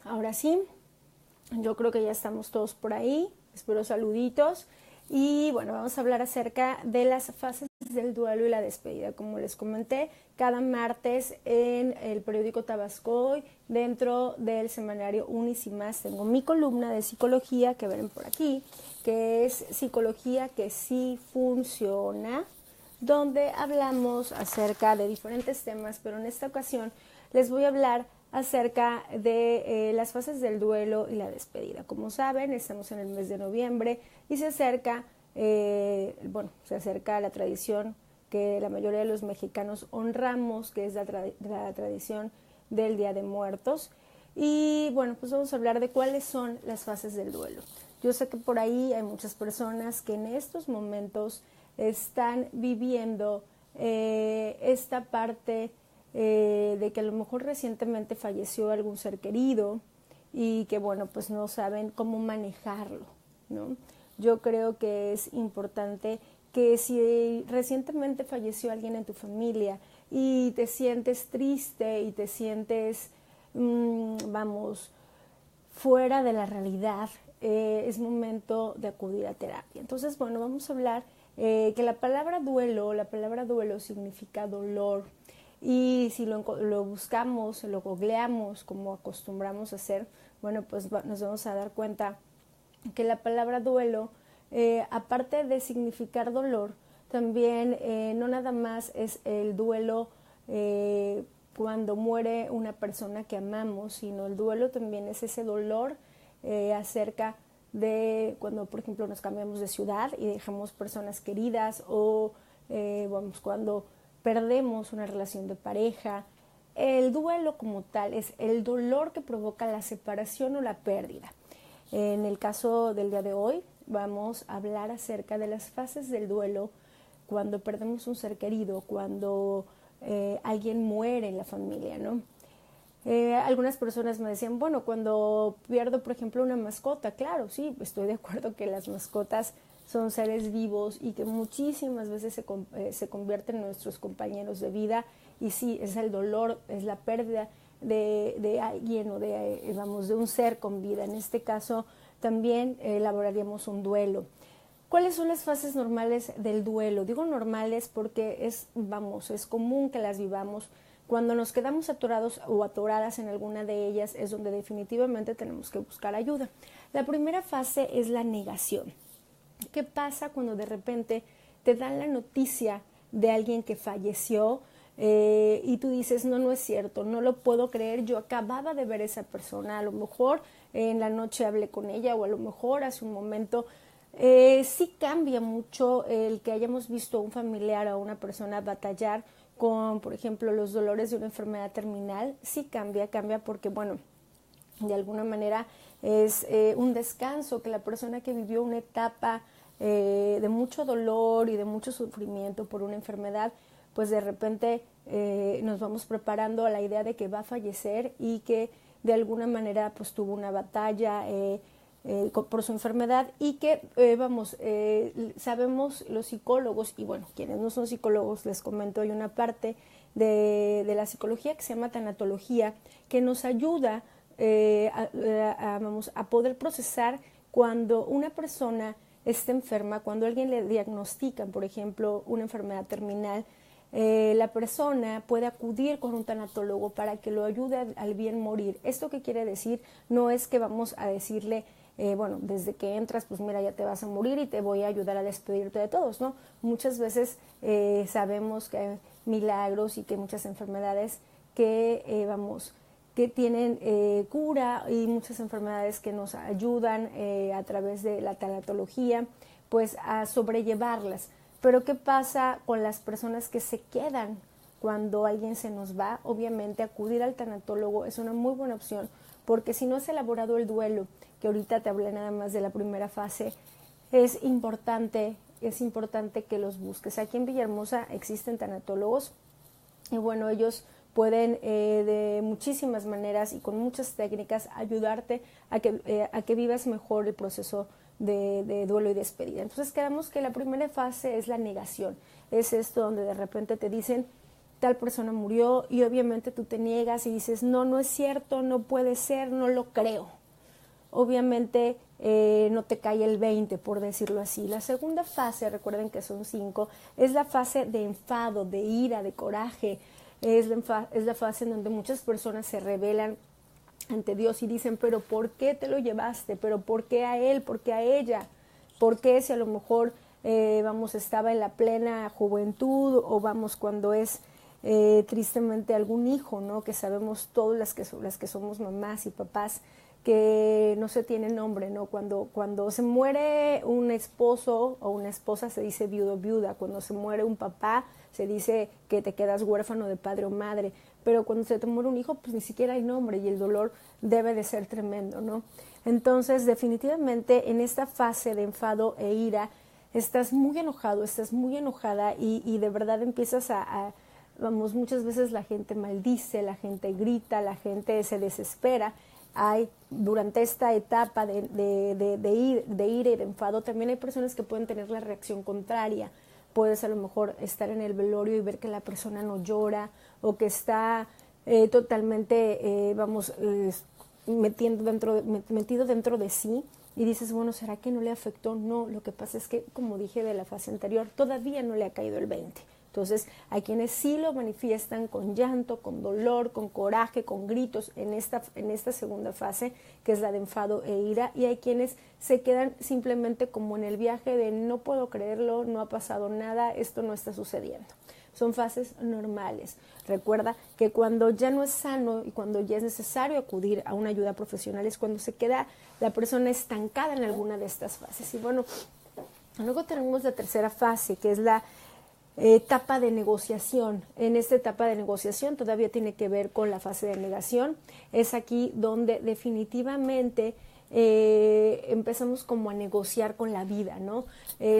ahora sí, yo creo que ya estamos todos por ahí, espero saluditos. Y bueno, vamos a hablar acerca de las fases del duelo y la despedida. Como les comenté, cada martes en el periódico Tabascoy, dentro del semanario Unis y Más, tengo mi columna de psicología que ven por aquí, que es Psicología que sí funciona, donde hablamos acerca de diferentes temas, pero en esta ocasión les voy a hablar acerca de las fases del duelo y la despedida. Como saben, estamos en el mes de noviembre y se acerca la tradición que la mayoría de los mexicanos honramos, que es la tradición del Día de Muertos. Y bueno, pues vamos a hablar de cuáles son las fases del duelo. Yo sé que por ahí hay muchas personas que en estos momentos están viviendo esta parte de que a lo mejor recientemente falleció algún ser querido y que bueno, pues no saben cómo manejarlo, ¿no? Yo creo que es importante que si recientemente falleció alguien en tu familia y te sientes triste y te sientes, fuera de la realidad, es momento de acudir a terapia. Entonces, bueno, vamos a hablar que la palabra duelo significa dolor. Y si lo buscamos, lo googleamos como acostumbramos a hacer, bueno, pues nos vamos a dar cuenta que la palabra duelo, aparte de significar dolor, también no nada más es el duelo cuando muere una persona que amamos, sino el duelo también es ese dolor acerca de cuando, por ejemplo, nos cambiamos de ciudad y dejamos personas queridas o cuando perdemos una relación de pareja. El duelo como tal es el dolor que provoca la separación o la pérdida. En el caso del día de hoy vamos a hablar acerca de las fases del duelo cuando perdemos un ser querido, cuando alguien muere en la familia, ¿no? Algunas personas me decían, bueno, cuando pierdo, por ejemplo, una mascota, claro, sí, estoy de acuerdo que las mascotas son seres vivos y que muchísimas veces se convierten en nuestros compañeros de vida, y sí, es el dolor, es la pérdida de alguien o de un ser con vida. En este caso también elaboraríamos un duelo. ¿Cuáles son las fases normales del duelo? Digo normales porque es común que las vivamos. Cuando nos quedamos atorados o atoradas en alguna de ellas es donde definitivamente tenemos que buscar ayuda. La primera fase es la negación. ¿Qué pasa cuando de repente te dan la noticia de alguien que falleció y tú dices, no es cierto, no lo puedo creer, yo acababa de ver a esa persona, a lo mejor en la noche hablé con ella o a lo mejor hace un momento? Sí cambia mucho el que hayamos visto a un familiar o a una persona batallar con, por ejemplo, los dolores de una enfermedad terminal. Sí cambia porque, bueno, de alguna manera es un descanso, que la persona que vivió una etapa de mucho dolor y de mucho sufrimiento por una enfermedad, pues de repente nos vamos preparando a la idea de que va a fallecer y que de alguna manera pues tuvo una batalla por su enfermedad y que sabemos los psicólogos, y bueno, quienes no son psicólogos, les comento, hay una parte de la psicología que se llama tanatología, que nos ayuda a poder procesar cuando una persona está enferma, cuando a alguien le diagnostican, por ejemplo, una enfermedad terminal. La persona puede acudir con un tanatólogo para que lo ayude al bien morir. ¿Esto qué quiere decir? No es que vamos a decirle, desde que entras, pues mira, ya te vas a morir y te voy a ayudar a despedirte de todos, ¿no? Muchas veces sabemos que hay milagros y que hay muchas enfermedades que tienen cura, y muchas enfermedades que nos ayudan a través de la tanatología, pues a sobrellevarlas. Pero ¿qué pasa con las personas que se quedan cuando alguien se nos va? Obviamente acudir al tanatólogo es una muy buena opción, porque si no has elaborado el duelo, que ahorita te hablé nada más de la primera fase, es importante que los busques. Aquí en Villahermosa existen tanatólogos y bueno, ellos pueden de muchísimas maneras y con muchas técnicas ayudarte a que vivas mejor el proceso de duelo y despedida. Entonces quedamos que la primera fase es la negación. Es esto donde de repente te dicen, tal persona murió y obviamente tú te niegas y dices, no, no es cierto, no puede ser, no lo creo. Obviamente no te cae el 20, por decirlo así. La segunda fase, recuerden que son 5, es la fase de enfado, de ira, de coraje. Es la fase en donde muchas personas se rebelan ante Dios y dicen, pero ¿por qué te lo llevaste? ¿Pero por qué a él? ¿Por qué a ella? ¿Por qué si a lo mejor estaba en la plena juventud o cuando es tristemente algún hijo, ¿no? Que sabemos todas las que somos mamás y papás que no se tiene nombre, ¿no? Cuando se muere un esposo o una esposa se dice viudo o viuda, cuando se muere un papá se dice que te quedas huérfano de padre o madre, pero cuando se te muere un hijo pues ni siquiera hay nombre y el dolor debe de ser tremendo, ¿no? Entonces definitivamente en esta fase de enfado e ira estás muy enojado, estás muy enojada y de verdad empiezas muchas veces la gente maldice, la gente grita, la gente se desespera. Durante esta etapa de ira y de enfado, también hay personas que pueden tener la reacción contraria. Puedes a lo mejor estar en el velorio y ver que la persona no llora o que está totalmente, metido dentro de sí y dices, bueno, ¿será que no le afectó? No, lo que pasa es que, como dije de la fase anterior, todavía no le ha caído el 20. Entonces, hay quienes sí lo manifiestan con llanto, con dolor, con coraje, con gritos en esta segunda fase, que es la de enfado e ira, y hay quienes se quedan simplemente como en el viaje de no puedo creerlo, no ha pasado nada, esto no está sucediendo. Son fases normales. Recuerda que cuando ya no es sano y cuando ya es necesario acudir a una ayuda profesional es cuando se queda la persona estancada en alguna de estas fases. Y bueno, luego tenemos la tercera fase, que es la etapa de negociación. En esta etapa de negociación todavía tiene que ver con la fase de negación. Es aquí donde definitivamente empezamos como a negociar con la vida, ¿no?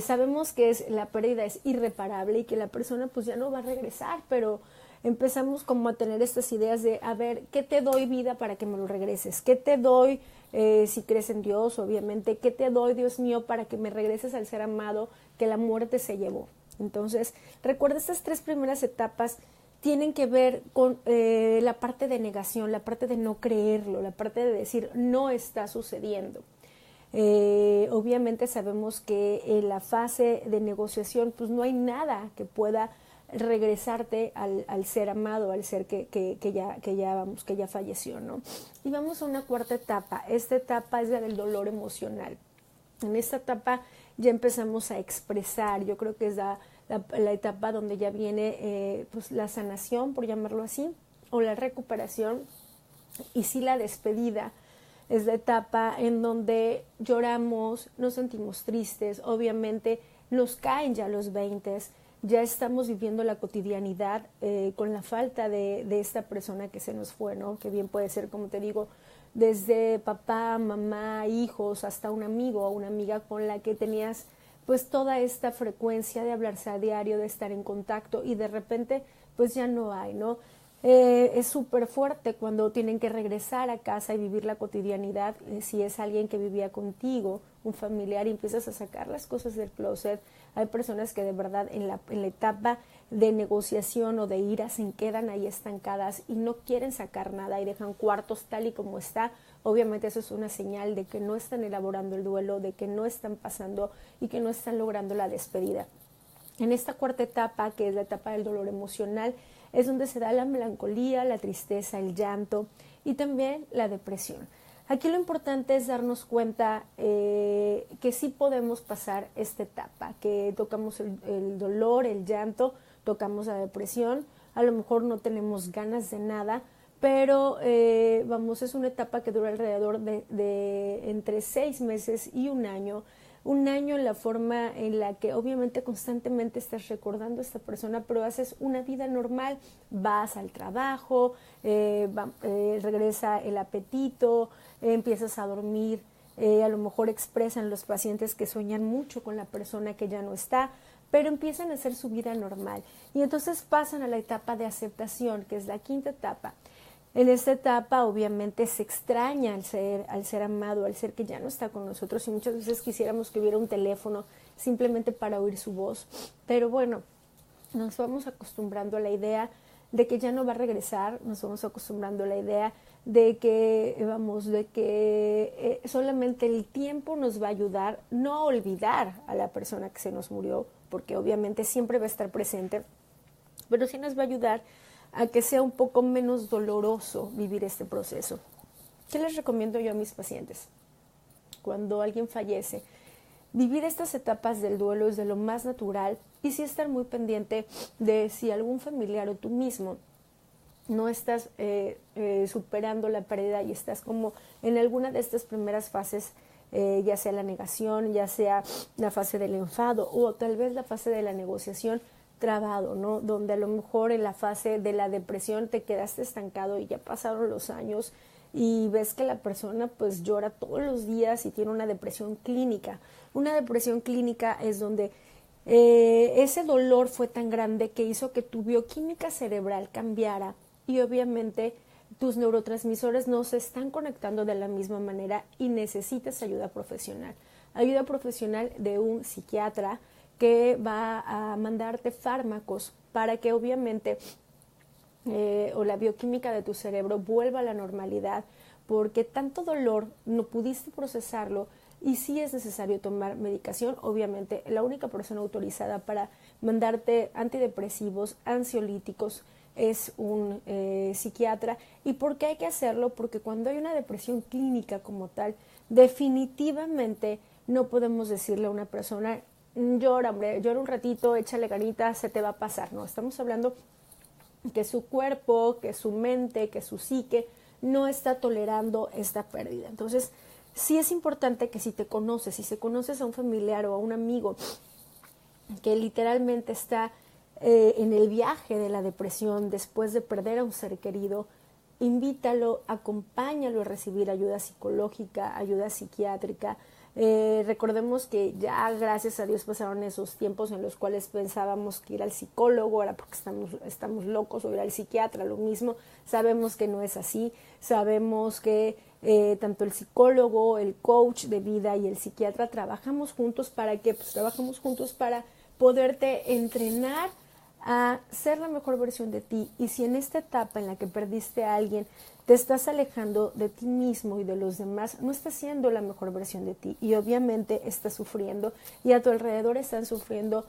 Sabemos que la pérdida es irreparable y que la persona pues ya no va a regresar, pero empezamos como a tener estas ideas de, a ver, ¿qué te doy, vida, para que me lo regreses? ¿Qué te doy, si crees en Dios, obviamente? ¿Qué te doy, Dios mío, para que me regreses al ser amado que la muerte se llevó? Entonces, recuerda, estas 3 primeras etapas tienen que ver con la parte de negación, la parte de no creerlo, la parte de decir no está sucediendo. Obviamente sabemos que en la fase de negociación pues no hay nada que pueda regresarte al ser amado, al ser que ya falleció, ¿no? Y vamos a una cuarta etapa. Esta etapa es la del dolor emocional. En esta etapa ya empezamos a expresar, yo creo que es la etapa donde ya viene pues la sanación, por llamarlo así, o la recuperación, y sí la despedida. Es la etapa en donde lloramos, nos sentimos tristes, obviamente nos caen ya los 20, ya estamos viviendo la cotidianidad con la falta de esta persona que se nos fue, ¿no? Que bien puede ser, como te digo, desde papá, mamá, hijos, hasta un amigo o una amiga con la que tenías pues toda esta frecuencia de hablarse a diario, de estar en contacto y de repente pues ya no hay, ¿no? Es súper fuerte cuando tienen que regresar a casa y vivir la cotidianidad, si es alguien que vivía contigo, un familiar, y empiezas a sacar las cosas del closet. Hay personas que de verdad en la etapa de negociación o de ira se quedan ahí estancadas y no quieren sacar nada y dejan cuartos tal y como está. Obviamente eso es una señal de que no están elaborando el duelo, de que no están pasando y que no están logrando la despedida. En esta cuarta etapa, que es la etapa del dolor emocional, es donde se da la melancolía, la tristeza, el llanto y también la depresión. Aquí lo importante es darnos cuenta que sí podemos pasar esta etapa, que tocamos el dolor, el llanto, tocamos la depresión, a lo mejor no tenemos ganas de nada, pero es una etapa que dura alrededor de entre 6 meses y un año en la forma en la que obviamente constantemente estás recordando a esta persona, pero haces una vida normal, vas al trabajo, regresa el apetito, empiezas a dormir, a lo mejor expresan los pacientes que sueñan mucho con la persona que ya no está, pero empiezan a hacer su vida normal y entonces pasan a la etapa de aceptación, que es la quinta etapa. En esta etapa obviamente se extraña al ser amado, al ser que ya no está con nosotros y muchas veces quisiéramos que hubiera un teléfono simplemente para oír su voz. Pero bueno, nos vamos acostumbrando a la idea de que ya no va a regresar, nos vamos acostumbrando a la idea de que, solamente el tiempo nos va a ayudar no a olvidar a la persona que se nos murió, porque obviamente siempre va a estar presente, pero sí nos va a ayudar a que sea un poco menos doloroso vivir este proceso. ¿Qué les recomiendo yo a mis pacientes? Cuando alguien fallece, vivir estas etapas del duelo es de lo más natural y sí estar muy pendiente de si algún familiar o tú mismo no estás superando la pérdida y estás como en alguna de estas primeras fases, ya sea la negación, ya sea la fase del enfado o tal vez la fase de la negociación trabado, ¿no? Donde a lo mejor en la fase de la depresión te quedaste estancado y ya pasaron los años y ves que la persona pues llora todos los días y tiene una depresión clínica. Una depresión clínica es donde ese dolor fue tan grande que hizo que tu bioquímica cerebral cambiara y obviamente tus neurotransmisores no se están conectando de la misma manera y necesitas ayuda profesional. Ayuda profesional de un psiquiatra que va a mandarte fármacos para que obviamente o la bioquímica de tu cerebro vuelva a la normalidad, porque tanto dolor no pudiste procesarlo y sí es necesario tomar medicación. Obviamente la única persona autorizada para mandarte antidepresivos, ansiolíticos, es un psiquiatra. ¿Y por qué hay que hacerlo? Porque cuando hay una depresión clínica como tal, definitivamente no podemos decirle a una persona, llora, hombre, llora un ratito, échale ganitas, se te va a pasar. No, estamos hablando que su cuerpo, que su mente, que su psique no está tolerando esta pérdida. Entonces, sí es importante que si se conoces a un familiar o a un amigo que literalmente está en el viaje de la depresión después de perder a un ser querido, invítalo, acompáñalo a recibir ayuda psicológica, ayuda psiquiátrica. Recordemos que ya gracias a Dios pasaron esos tiempos en los cuales pensábamos que ir al psicólogo era porque estamos locos, o ir al psiquiatra, lo mismo. Sabemos que no es así, sabemos que tanto el psicólogo, el coach de vida y el psiquiatra trabajamos juntos. ¿Para qué? Pues trabajamos juntos para poderte entrenar a ser la mejor versión de ti. Y si en esta etapa en la que perdiste a alguien te estás alejando de ti mismo y de los demás, no estás siendo la mejor versión de ti y obviamente estás sufriendo y a tu alrededor están sufriendo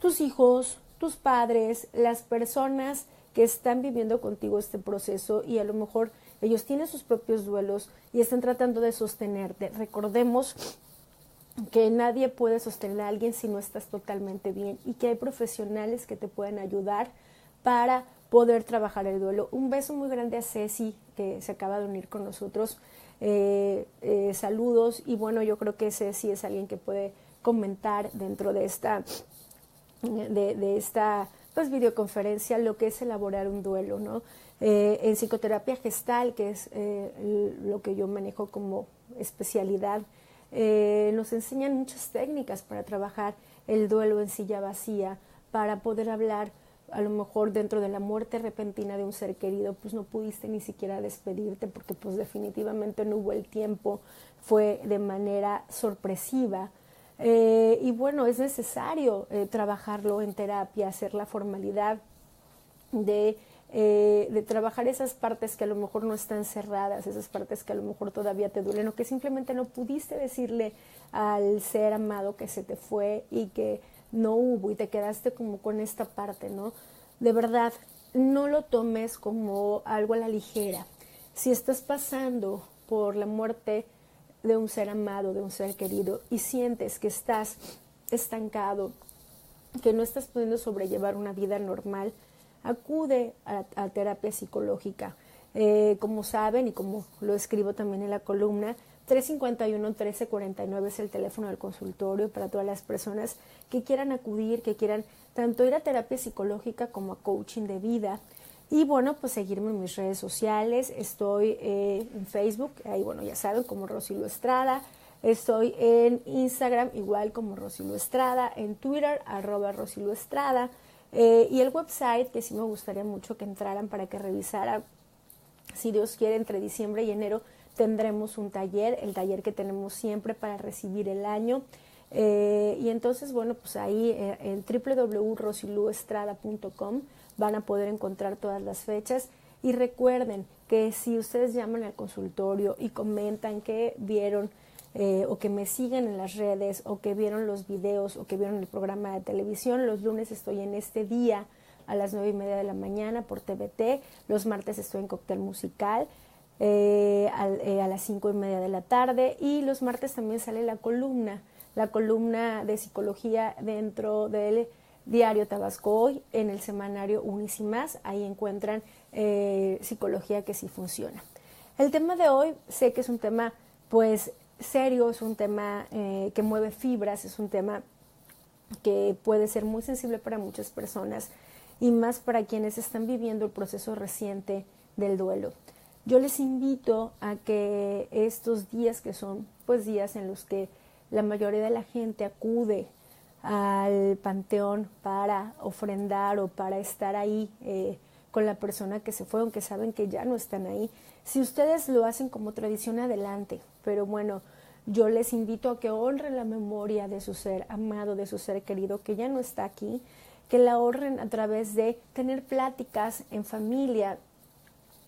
tus hijos, tus padres, las personas que están viviendo contigo este proceso y a lo mejor ellos tienen sus propios duelos y están tratando de sostenerte. Recordemos que nadie puede sostener a alguien si no estás totalmente bien y que hay profesionales que te pueden ayudar para poder trabajar el duelo. Un beso muy grande a Ceci, que se acaba de unir con nosotros. Saludos. Y bueno, yo creo que Ceci es alguien que puede comentar dentro de esta pues videoconferencia lo que es elaborar un duelo, ¿no? En psicoterapia gestal, que es lo que yo manejo como especialidad, nos enseñan muchas técnicas para trabajar el duelo en silla vacía, para poder hablar. A lo mejor dentro de la muerte repentina de un ser querido, pues no pudiste ni siquiera despedirte porque pues definitivamente no hubo el tiempo, fue de manera sorpresiva. Y bueno, es necesario trabajarlo en terapia, hacer la formalidad de trabajar esas partes que a lo mejor no están cerradas, esas partes que a lo mejor todavía te duelen o que simplemente no pudiste decirle al ser amado que se te fue y que no hubo y te quedaste como con esta parte, ¿no? De verdad, no lo tomes como algo a la ligera. Si estás pasando por la muerte de un ser amado, de un ser querido y sientes que estás estancado, que no estás pudiendo sobrellevar una vida normal, acude a terapia psicológica. Como saben y como lo escribo también en la columna, 351-1349 es el teléfono del consultorio para todas las personas que quieran acudir, que quieran tanto ir a terapia psicológica como a coaching de vida. Y bueno, pues seguirme en mis redes sociales. Estoy en Facebook, ahí bueno, ya saben, como Rosy Estrada. Estoy en Instagram, igual como Rosy Estrada, en Twitter, @Rosy Estrada. Y el website, que sí me gustaría mucho que entraran para que revisaran, si Dios quiere, entre diciembre y enero tendremos un taller, el taller que tenemos siempre para recibir el año. Y entonces, bueno, pues ahí en www.rosiluestrada.com van a poder encontrar todas las fechas. Y recuerden que si ustedes llaman al consultorio y comentan que vieron o que me siguen en las redes o que vieron los videos o que vieron el programa de televisión, los lunes estoy en Este Día a las 9:30 de la mañana por TVT, los martes estoy en Cóctel Musical a las 5:30 de la tarde, y los martes también sale la columna de psicología dentro del Diario Tabasco Hoy, en el semanario Unis y Más. Ahí encuentran psicología que sí funciona. El tema de hoy sé que es un tema pues serio, es un tema que mueve fibras, es un tema que puede ser muy sensible para muchas personas y más para quienes están viviendo el proceso reciente del duelo. Yo les invito a que estos días, que son pues días en los que la mayoría de la gente acude al panteón para ofrendar o para estar ahí con la persona que se fue, aunque saben que ya no están ahí. Si ustedes lo hacen como tradición, adelante, pero bueno, yo les invito a que honren la memoria de su ser amado, de su ser querido que ya no está aquí, que la honren a través de tener pláticas en familia,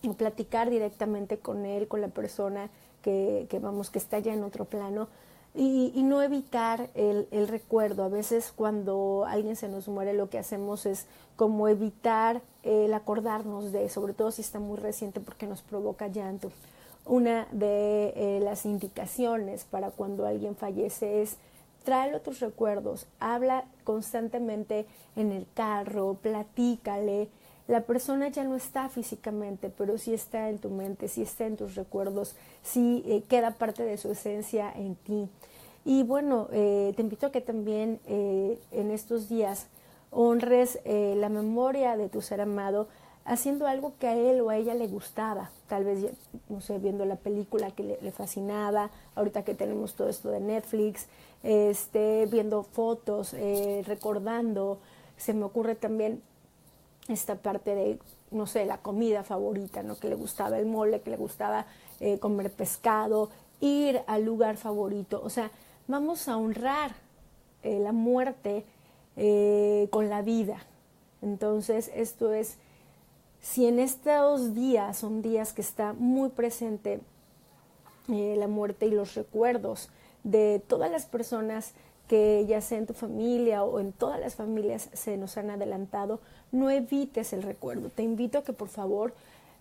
o platicar directamente con él, con la persona que está ya en otro plano, y no evitar el recuerdo. A veces cuando alguien se nos muere, lo que hacemos es como evitar el acordarnos de, sobre todo si está muy reciente, porque nos provoca llanto. Una de las indicaciones para cuando alguien fallece es: tráelo tus recuerdos, habla constantemente en el carro, platícale. La persona ya no está físicamente, pero sí está en tu mente, sí está en tus recuerdos, sí queda parte de su esencia en ti. Y bueno, te invito a que también en estos días honres la memoria de tu ser amado, haciendo algo que a él o a ella le gustaba, tal vez, no sé, viendo la película que le fascinaba, ahorita que tenemos todo esto de Netflix, viendo fotos, recordando. Se me ocurre también esta parte de, no sé, la comida favorita, ¿no? Que le gustaba el mole, que le gustaba comer pescado, ir al lugar favorito. O sea, vamos a honrar la muerte con la vida. Entonces, esto es, si en estos días son días que está muy presente la muerte y los recuerdos de todas las personas que ya sea en tu familia o en todas las familias se nos han adelantado, no evites el recuerdo. Te invito a que por favor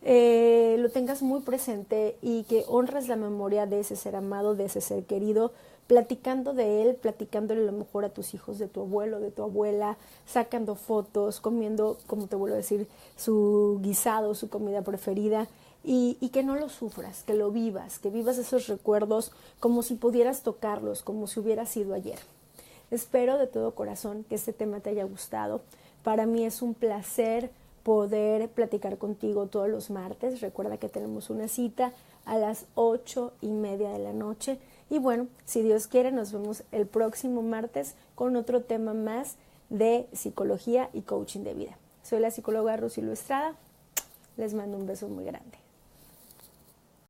lo tengas muy presente y que honres la memoria de ese ser amado, de ese ser querido, platicando de él, platicándole a lo mejor a tus hijos de tu abuelo, de tu abuela, sacando fotos, comiendo, como te vuelvo a decir, su guisado, su comida preferida. Y que no lo sufras, que lo vivas, que vivas esos recuerdos como si pudieras tocarlos, como si hubiera sido ayer. Espero de todo corazón que este tema te haya gustado. Para mí es un placer poder platicar contigo todos los martes. Recuerda que tenemos una cita a las 8:30 de la noche. Y bueno, si Dios quiere, nos vemos el próximo martes con otro tema más de psicología y coaching de vida. Soy la psicóloga Rosy Estrada. Les mando un beso muy grande.